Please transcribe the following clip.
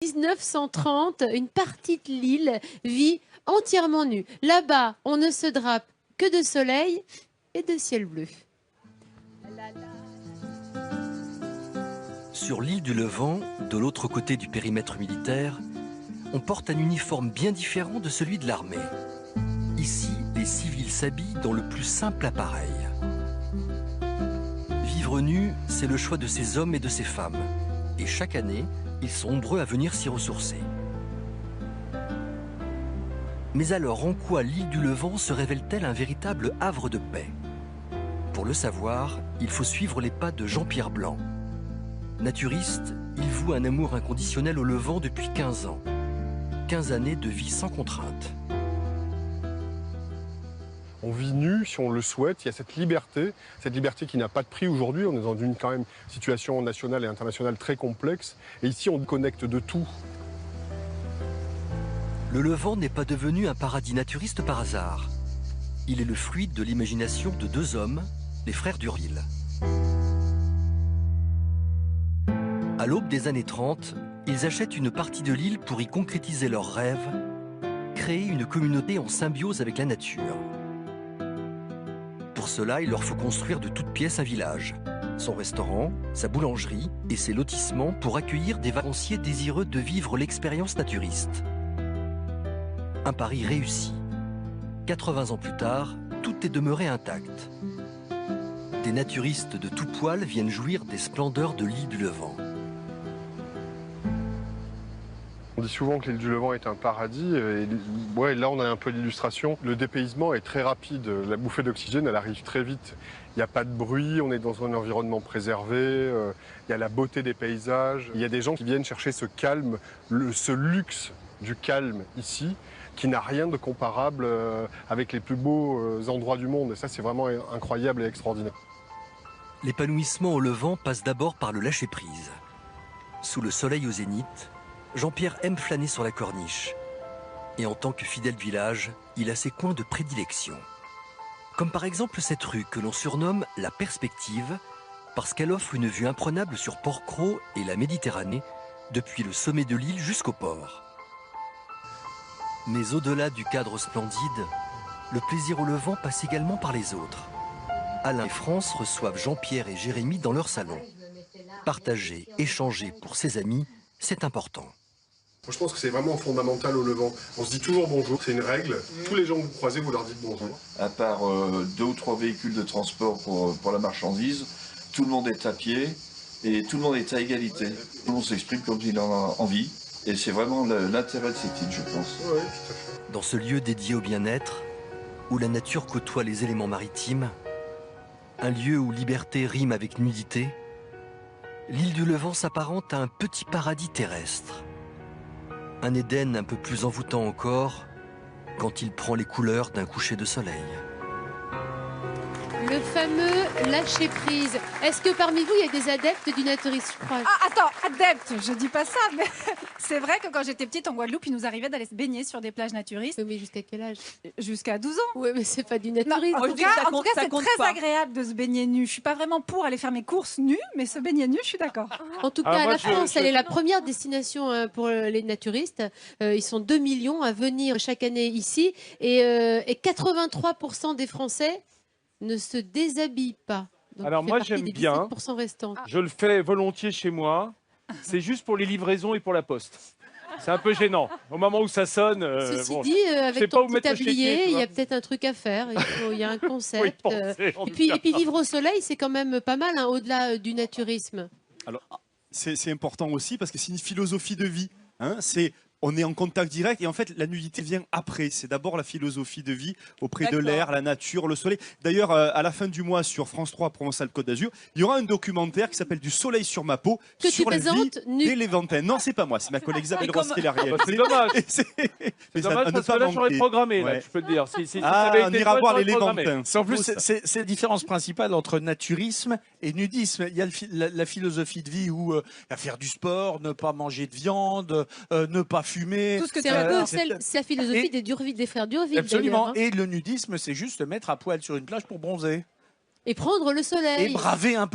1930, une partie de l'île vit entièrement nue. Là-bas, on ne se drape que de soleil et de ciel bleu. Sur l'île du Levant, de l'autre côté du périmètre militaire, on porte un uniforme bien différent de celui de l'armée. Ici, les civils s'habillent dans le plus simple appareil. Vivre nu, c'est le choix de ces hommes et de ces femmes. Et chaque année, ils sont nombreux à venir s'y ressourcer. Mais alors, en quoi l'île du Levant se révèle-t-elle un véritable havre de paix? Pour le savoir, il faut suivre les pas de Jean-Pierre Blanc. Naturiste, il voue un amour inconditionnel au Levant depuis 15 ans. 15 années de vie sans contrainte. On vit nu si on le souhaite, il y a cette liberté qui n'a pas de prix aujourd'hui. On est dans une quand même situation nationale et internationale très complexe. Et ici, on connecte de tout. Le Levant n'est pas devenu un paradis naturiste par hasard. Il est le fruit de l'imagination de deux hommes, les frères Durville. À l'aube des années 30, ils achètent une partie de l'île pour y concrétiser leurs rêves, créer une communauté en symbiose avec la nature. Pour cela, il leur faut construire de toutes pièces un village, son restaurant, sa boulangerie et ses lotissements pour accueillir des vacanciers désireux de vivre l'expérience naturiste. Un pari réussi. 80 ans plus tard, tout est demeuré intact. Des naturistes de tout poil viennent jouir des splendeurs de l'île du Levant. On dit souvent que l'île du Levant est un paradis. Et ouais, là, on a un peu l'illustration. Le dépaysement est très rapide. La bouffée d'oxygène, elle arrive très vite. Il n'y a pas de bruit, on est dans un environnement préservé. Il y a la beauté des paysages. Il y a des gens qui viennent chercher ce calme, ce luxe du calme ici, qui n'a rien de comparable avec les plus beaux endroits du monde. Et ça, c'est vraiment incroyable et extraordinaire. L'épanouissement au Levant passe d'abord par le lâcher-prise. Sous le soleil au zénith, Jean-Pierre aime flâner sur la corniche. Et en tant que fidèle de village, il a ses coins de prédilection. Comme par exemple cette rue que l'on surnomme la Perspective, parce qu'elle offre une vue imprenable sur Port-Cros et la Méditerranée, depuis le sommet de l'île jusqu'au port. Mais au-delà du cadre splendide, le plaisir au Levant passe également par les autres. Alain et France reçoivent Jean-Pierre et Jérémy dans leur salon. Partager, échanger pour ses amis, c'est important. Je pense que c'est vraiment fondamental au Levant. On se dit toujours bonjour, c'est une règle. Tous les gens que vous croisez, vous leur dites bonjour. À part 2 ou 3 véhicules de transport pour la marchandise, tout le monde est à pied et tout le monde est à égalité. Tout le monde s'exprime comme il en a envie et c'est vraiment l'intérêt de cette île, je pense. Oui, tout à fait. Dans ce lieu dédié au bien-être, où la nature côtoie les éléments maritimes, un lieu où liberté rime avec nudité, l'île du Levant s'apparente à un petit paradis terrestre. Un Éden un peu plus envoûtant encore quand il prend les couleurs d'un coucher de soleil. Le fameux lâcher-prise. Est-ce que parmi vous, il y a des adeptes du naturisme, je crois? Ah, attends, adepte, je dis pas ça, mais c'est vrai que quand j'étais petite en Guadeloupe, il nous arrivait d'aller se baigner sur des plages naturistes. Oui, mais jusqu'à quel âge? Jusqu'à 12 ans. Oui, mais c'est pas du Non, naturisme. en tout cas, c'est très agréable de se baigner nu. Je suis pas vraiment pour aller faire mes courses nues, mais se baigner nu, je suis d'accord. En tout cas, la France, elle est la première destination pour les naturistes. Ils sont 2 millions à venir chaque année ici. Et 83% des Français ne se déshabillent pas. Donc, alors moi j'aime bien, restants. Je le fais volontiers chez moi, c'est juste pour les livraisons et pour la poste. C'est un peu gênant, au moment où ça sonne. Ceci bon, dit, avec ton petit tablier, il y a vois. peut-être un truc à faire, il y a un concept. En Et tout puis cas. vivre au soleil, c'est quand même pas mal, hein, au-delà du naturisme. Alors, c'est important aussi parce que c'est une philosophie de vie. Hein, on est en contact direct et en fait la nudité vient après. C'est d'abord la philosophie de vie auprès de l'air, la nature, le soleil. D'ailleurs, à la fin du mois sur France 3 Provence-Alpes-Côte d'Azur, il y aura un documentaire qui s'appelle Du soleil sur ma peau Que sur tu la vie présentes nu. des Léventins. Non, c'est pas moi, c'est ma collègue Isabelle Ross qui l'a réalisé. C'est dommage. C'est dommage parce que là j'aurais programmé, là, je peux te dire. Si Ah, ça avait on été ira toi, voir les j'aurais programmé. Léventins. En plus, c'est la différence principale entre naturisme et nudisme. Il y a la philosophie de vie où faire du sport, ne pas manger de viande, ne pas fumer. Tout ce que C'est un peu c'est la philosophie des frères Durville. Absolument. d'ailleurs, hein. Et le nudisme, c'est juste se mettre à poil sur une plage pour bronzer. Et prendre le soleil. Et braver un peu.